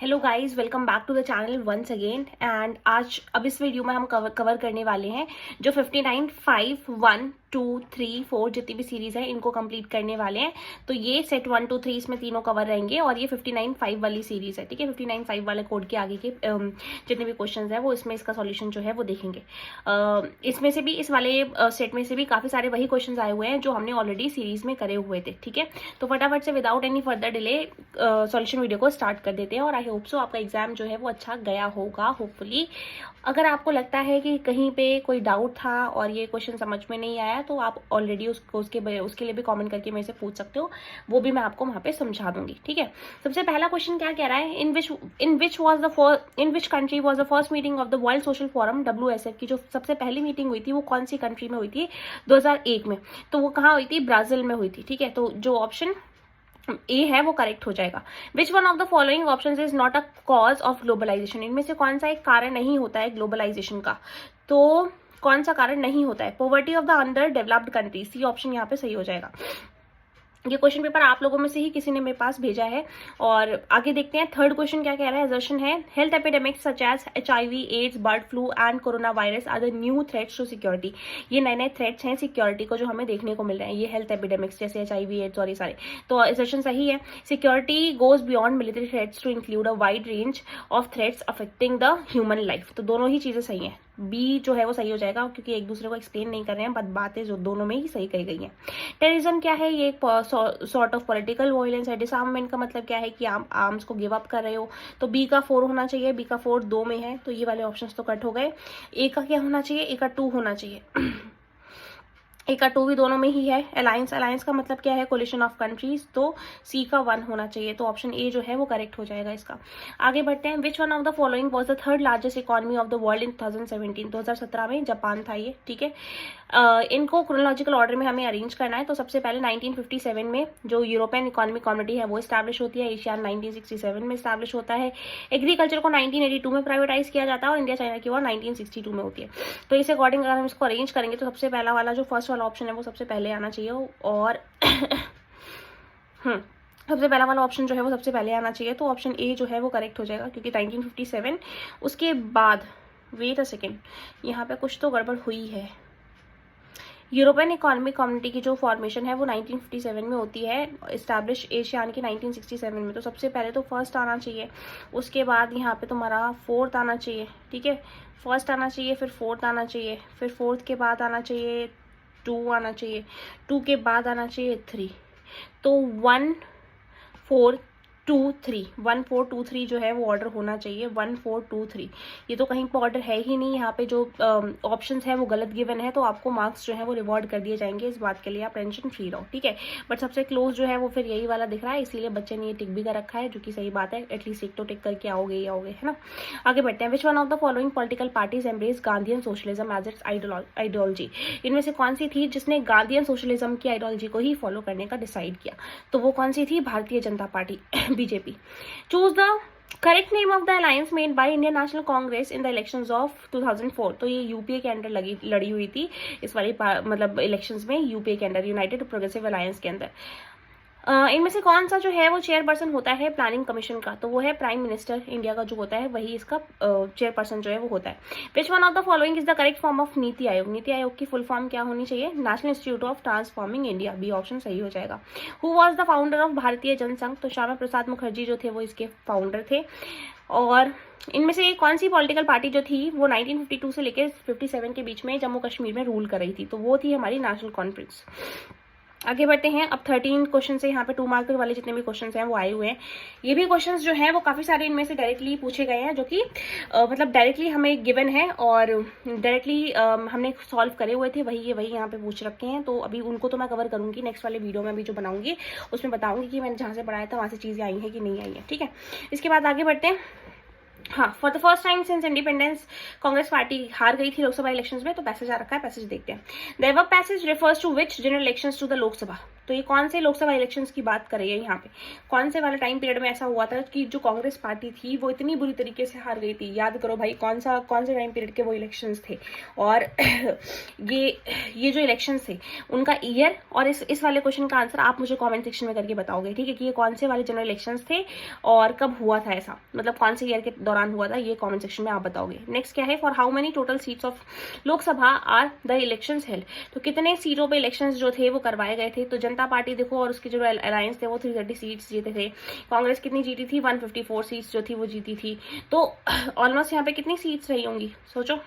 Hello guys, welcome back to the channel once again. And आज अब इस video में हम कवर करने वाले हैं जो 59, 5, 1, 2, 3, 4 जितनी भी सीरीज है इनको कंप्लीट करने वाले हैं। तो ये सेट 1, 2, 3 इसमें तीनों कवर रहेंगे और ये 59, 5 वाली सीरीज है। ठीक है, 59, 5 वाले कोड के आगे के जितने भी क्वेश्चन है वो इसमें इसका सॉल्यूशन जो है वो देखेंगे। इसमें से भी इस वाले सेट में से भी काफी सारे वही क्वेश्चन आए हुए हैं जो हमने ऑलरेडी सीरीज में करे हुए थे। ठीक है, तो फटाफट से without any further delay solution video को स्टार्ट कर देते हैं और आई होप सो आपका एग्जाम जो है वो अच्छा गया होगा होपफुली। अगर आपको लगता है कि कहीं पे कोई डाउट था और ये क्वेश्चन समझ में नहीं आया तो आप ऑलरेडी उसके लिए भी कमेंट करके मेरे से पूछ सकते हो, वो भी मैं आपको वहां पे समझा दूंगी। ठीक है, सबसे पहला क्वेश्चन क्या कह रहा है, in which country was the first meeting of the world social forum WSF की जो सबसे पहली मीटिंग हुई थी वो कौन सी कंट्री में हुई थी 2001 में। तो वो कहाँ हुई थी, ब्राजील में हुई थी। ठीक है, तो जो ऑप्शन ए है वो करेक्ट हो जाएगा। Which one of the following options is not a cause of globalization, इनमें से कौन सा एक कारण नहीं होता है ग्लोबलाइजेशन का। तो कौन सा कारण नहीं होता है, poverty of the underdeveloped countries, C option यहाँ पे सही हो जाएगा। ये क्वेश्चन पेपर आप लोगों में से ही किसी ने मेरे पास भेजा है और आगे देखते हैं। थर्ड क्वेश्चन क्या कह रहा है, असर्शन है health epidemics such as HIV, AIDS, bird flu and coronavirus are the new threats to security. ये नए नए थ्रेट्स हैं सिक्योरिटी को जो हमें देखने को मिल रहे हैं, ये हेल्थ एपिडेमिक्स जैसे HIV, एड्स और ये सारे। तो असर्शन सही है, security goes beyond military threats to include a wide range of threats affecting the human life. तो दोनों ही चीजें सही हैं, बी जो है वो सही हो जाएगा क्योंकि एक दूसरे को एक्सप्लेन नहीं कर रहे हैं, बट बातें जो दोनों में ही सही कही गई हैं। टेररिज्म क्या है, ये एक सॉर्ट ऑफ पॉलिटिकल वायलेंस है। डिसआर्ममेंट का मतलब क्या है कि आप आर्म्स को गिव अप कर रहे हो। तो बी का 4 होना चाहिए, बी का 4 2 में है तो ये वाले ऑप्शंस तो कट हो गए। ए का क्या होना चाहिए, ए का 2 होना चाहिए। ए का 2 भी दोनों में ही है। अलायंस का मतलब क्या है, कोलिशन ऑफ कंट्रीज, तो सी का 1 होना चाहिए। तो ऑप्शन ए जो है वो करेक्ट हो जाएगा इसका। आगे बढ़ते हैं, which one of the following was the third largest economy of the world in 2017, 2017 में जापान था ये। ठीक है, इनको क्रोनोलॉजिकल ऑर्डर में हमें अरेंज करना है। तो सबसे पहले 1957 में जो यूरोपियन इकोनॉमिक कम्युनिटी है वो स्टैब्लिश होती है, एशियान 1967 में स्टैब्लिश होता है, एग्रीकल्चर को 1982 में प्राइवेटाइज किया जाता है और इंडिया चाइना की वॉर 1962 में होती है। तो इस अकॉर्डिंग अगर हम इसको अरेंज करेंगे तो सबसे पहला वाला जो फर्स्ट वाला ऑप्शन है वो सबसे पहले आना चाहिए और सबसे पहला वाला ऑप्शन जो है वो सबसे पहले आना चाहिए। तो ऑप्शन ए जो है वो करेक्ट हो जाएगा क्योंकि 1957 उसके बाद, वेट अ सेकेंड, यहाँ पे कुछ तो गड़बड़ हुई है। यूरोपियन इकोनॉमिक कम्युनिटी की जो फॉर्मेशन है वो 1957 में होती है, इस्टेब्लिश एशियान की 1967 में। तो सबसे पहले तो फर्स्ट आना चाहिए, उसके बाद यहाँ पे तुम्हारा फोर्थ आना चाहिए। ठीक है, फर्स्ट आना चाहिए, फिर फोर्थ आना चाहिए, फिर फोर्थ के बाद आना चाहिए 2 आना चाहिए, 2 के बाद आना चाहिए 3। तो 1 4 2 3 1 4 2 3 जो है वो ऑर्डर होना चाहिए, 1 4 2 3। ये तो कहीं पर ऑर्डर है ही नहीं, यहाँ पे जो ऑप्शंस है वो गलत गिवन है तो आपको मार्क्स जो है वो रिवॉर्ड कर दिए जाएंगे, इस बात के लिए आप टेंशन फ्री रहो। ठीक है, बट सबसे क्लोज जो है वो फिर यही वाला दिख रहा है, इसलिए बच्चे ने ये टिक भी कर रखा है जो कि सही बात है, एटलीस्ट एक तो टिक करके आओगे ही आओगे, है ना। आगे बढ़ते हैं, which one of the following political parties embrace Gandhian socialism as its ideology, इनमें से कौन सी थी जिसने गांधीयन सोशलिज्म की आइडियोलॉजी को ही फॉलो करने का डिसाइड किया। तो वो कौन सी थी, Bharatiya Janata party BJP। Choose the correct name of the alliance made by Indian national Congress in the elections of 2004। तो ये यूपीए के अंडर लड़ी हुई थी इस वाली मतलब इलेक्शंस में, यूपीए के अंदर, यूनाइटेड प्रोग्रेसिव अलायंस के अंदर। इनमें से कौन सा जो है वो चेयरपर्सन होता है प्लानिंग कमीशन का, तो वो है प्राइम मिनिस्टर इंडिया का जो होता है वही इसका चेयरपर्सन जो है वो होता है। विच one of the following is the correct form of NITI Aayog, NITI Aayog की फुल फॉर्म क्या होनी चाहिए, national institute of transforming India, B option सही हो जाएगा। Who was the founder of Bharatiya Jana Sangh, तो श्यामा प्रसाद मुखर्जी जो थे वो इसके फाउंडर थे। और इनमें से कौन सी पॉलिटिकल पार्टी जो थी वो 1952 से लेकर 57 के बीच में जम्मू कश्मीर में रूल कर रही थी, तो वो थी हमारी नेशनल कॉन्फ्रेंस। आगे बढ़ते हैं, अब 13 क्वेश्चन से यहाँ पे 2 मार्क वाले जितने भी क्वेश्चन हैं वो आए हुए हैं। ये भी क्वेश्चन जो हैं वो काफी सारे इनमें से डायरेक्टली पूछे गए हैं जो कि मतलब डायरेक्टली हमें गिवन है और डायरेक्टली हमने सॉल्व करे हुए थे, वही यहाँ पे पूछ रखे हैं। तो अभी उनको तो मैं कवर करूंगी नेक्स्ट वाले वीडियो में भी जो बनाऊंगी, उसमें बताऊंगी कि मैंने जहाँ से पढ़ाया था वहाँ से चीजें आई हैं कि नहीं आई हैं। ठीक है, इसके बाद आगे बढ़ते हैं। हाँ, for the first time since independence Congress party हार गई थी लोकसभा इलेक्शंस में, तो पैसेज आ रखा है, पैसेज देखते हैं। The above passage refers to which general elections to the Lok Sabha, तो ये कौन से लोकसभा इलेक्शंस की बात कर रही है यहाँ पे, कौन से वाला टाइम पीरियड में ऐसा हुआ था कि जो कांग्रेस पार्टी थी वो इतनी बुरी तरीके से हार गई थी। याद करो भाई कौन से टाइम पीरियड के वो इलेक्शंस थे। और ये जो इलेक्शंस थे उनका ईयर और इस वाले क्वेश्चन का आंसर आप मुझे कॉमेंट सेक्शन में करके बताओगे, ठीक है, कि ये कौन से वाले जनरल इलेक्शंस थे और कब हुआ था ऐसा, मतलब कौन से ईयर के दौरान हुआ था, ये कमेंट सेक्शन में आप बताओगे। नेक्स्ट क्या है, for how many total seats of Lok Sabha are the elections held, तो कितने सीटों पे इलेक्शंस जो थे वो करवाए गए थे। तो जनता पार्टी देखो और उसके जो अलायंस थे वो 330 सीट्स जीते थे। कांग्रेस कितनी जीती थी, 154 सीट्स जो थी वो जीती थी। तो ऑलमोस्ट यहाँ पे कितनी सीट्स रही होंगी सोचो,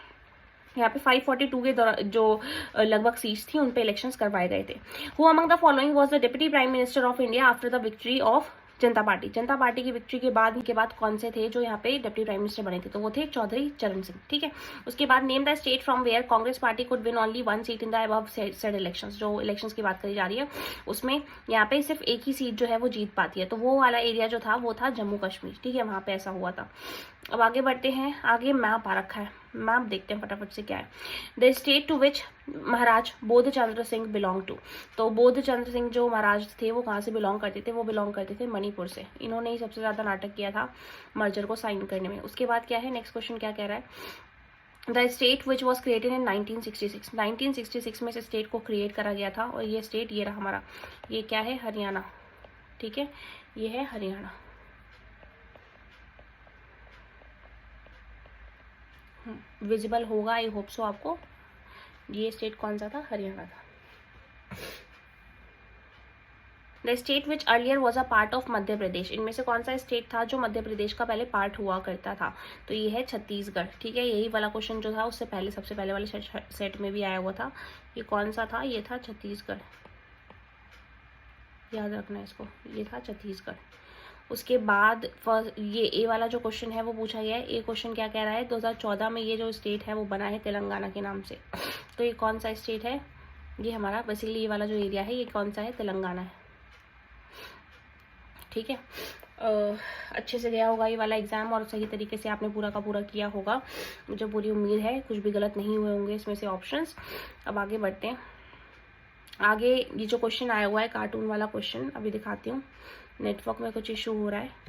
यहाँ पे 542 के जो लगभग सीट्स थी उन पे इलेक्शंस करवाए गए थे। Who among the following was the deputy prime minister of India after the victory of Janata party की विक्ट्री के बाद कौन से थे जो यहाँ पे डिप्टी प्राइम मिनिस्टर बने थे, तो वो थे चौधरी चरण सिंह, ठीक है। उसके बाद name the state from where Congress party could win only 1 seat in the above said elections, जो इलेक्शंस की बात करी जा रही है उसमें यहाँ पे सिर्फ एक ही सीट जो है वो जीत पाती है, तो वो वाला एरिया जो था वो था जम्मू कश्मीर, ठीक है, वहां पे ऐसा हुआ था। अब आगे बढ़ते हैं, आगे मैप आ रखा है, मैप देखते हैं फटाफट से क्या है। द स्टेट टू विच महाराज बोध चंद्र सिंह बिलोंग टू, तो बोध चंद्र सिंह जो महाराज थे वो कहाँ से बिलोंग करते थे, वो बिलोंग करते थे मणिपुर से। इन्होंने ही सबसे ज्यादा नाटक किया था मर्जर को साइन करने में। उसके बाद क्या है, नेक्स्ट क्वेश्चन क्या कह रहा है, the state which was created in 1966 में से स्टेट को क्रिएट करा गया था, और ये स्टेट ये रहा हमारा, ये क्या है, हरियाणा, ठीक है, ये है हरियाणा। विजिबल होगा आई होप सो आपको। ये स्टेट कौन सा था, हरियाणा था। The state which earlier was a part of Madhya Pradesh, इनमें से कौन सा स्टेट था जो मध्य प्रदेश का पहले पार्ट हुआ करता था, तो ये है छत्तीसगढ़, ठीक है। यही वाला क्वेश्चन जो था उससे पहले सबसे पहले वाले सेट में भी आया हुआ था। ये कौन सा था, ये था छत्तीसगढ़, याद रखना इसको, ये था छत्तीसगढ़। उसके बाद ये ए वाला जो क्वेश्चन है वो पूछा गया है। ए क्वेश्चन क्या कह रहा है, 2014 में ये जो स्टेट है वो बना है तेलंगाना के नाम से, तो ये कौन सा स्टेट है, ये हमारा बेसिकली ये वाला जो एरिया है ये कौन सा है, तेलंगाना है, ठीक है। अच्छे से गया होगा ये वाला एग्जाम और सही तरीके से आपने पूरा का पूरा किया होगा, मुझे पूरी उम्मीद है, कुछ भी गलत नहीं हुए होंगे इसमें से ऑप्शंस। अब आगे बढ़ते हैं, आगे ये जो क्वेश्चन आया हुआ है कार्टून वाला क्वेश्चन, अभी दिखाती हूँ, नेटवर्क में कुछ इशू हो रहा है।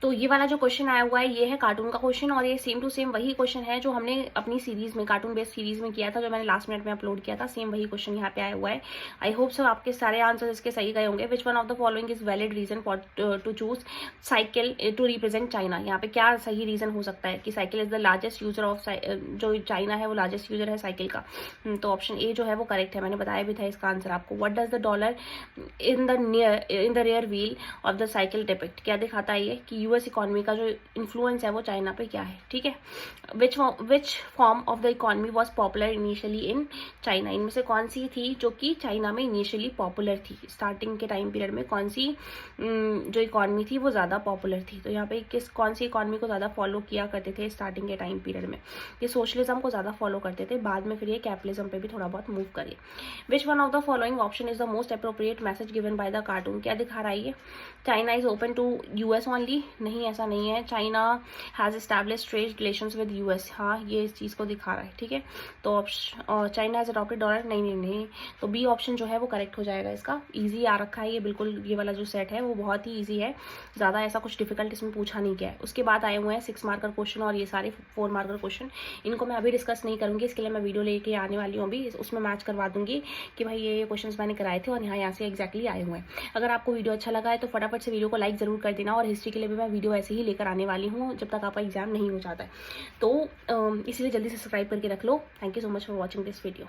तो ये वाला जो क्वेश्चन आया हुआ है ये है कार्टून का क्वेश्चन, और ये सेम टू सेम वही क्वेश्चन है जो हमने अपनी सीरीज में, कार्टून बेस्ड सीरीज में किया था, जो मैंने लास्ट मिनट में अपलोड किया था। सेम वही क्वेश्चन यहाँ पे आया हुआ है। आई होप सो आपके सारे आंसर्स इसके सही गए होंगे। Which one of the following is valid reason for to choose cycle to represent China, यहाँ पे क्या सही रीजन हो सकता है कि cycle is the largest user of, जो चाइना है वो लार्जेस्ट यूजर है साइकिल का, तो ऑप्शन ए जो है वो करेक्ट है, मैंने बताया भी था इसका आंसर आपको। What does the dollar in the rear wheel of the cycle depict, क्या दिखाता है ये कि यूएस इकोनॉमी का जो इन्फ्लुएंस है वो चाइना पे क्या है, ठीक है। Which form of the economy was popular initially in China, इनमें से कौन सी थी जो कि चाइना में इनिशियली पॉपुलर थी, स्टार्टिंग के टाइम पीरियड में कौन सी जो इकोनॉमी थी वो ज्यादा पॉपुलर थी। तो यहाँ पे कौन सी इकोनॉमी को ज्यादा फॉलो किया करते थे स्टार्टिंग के टाइम पीरियड में, ये सोशलिज्म को ज्यादा फॉलो करते थे, बाद में फिर ये कैपिटलिज्म पे भी थोड़ा बहुत मूव करे। Which one of the following option is the most appropriate message given by the cartoon, क्या दिखा रहा है ये, China is open to US only, नहीं ऐसा नहीं है, China has established trade relations with US, हाँ ये इस चीज को दिखा रहा है, ठीक है। तो option China has adopted dollar, नहीं, तो बी ऑप्शन जो है वो करेक्ट हो जाएगा इसका। इजी आ रखा है ये बिल्कुल, ये वाला जो सेट है वो बहुत ही इजी है, ज्यादा ऐसा कुछ डिफिकल्ट इसमें पूछा नहीं गया है। उसके बाद आए हुए हैं 6 मार्कर क्वेश्चन और ये सारे 4 मार्कर क्वेश्चन, इनको मैं अभी डिस्कस नहीं करूंगी, इसके लिए मैं वीडियो लेके आने वाली हूँ अभी, उसमें मैच करवा दूंगी कि भाई ये क्वेश्चन मैंने कराए थे और यहाँ से एग्जैक्टली आए हुए हैं। अगर आपको वीडियो अच्छा लगा है तो फटाफट से वीडियो को लाइक जरूर कर देना, और हिस्ट्री के लिए भी मैं वीडियो ऐसे ही लेकर आने वाली हूँ जब तक आपका एग्जाम नहीं हो जाता है, तो इसीलिए जल्दी से सब्सक्राइब करके रख लो। Thank you so much for watching this video.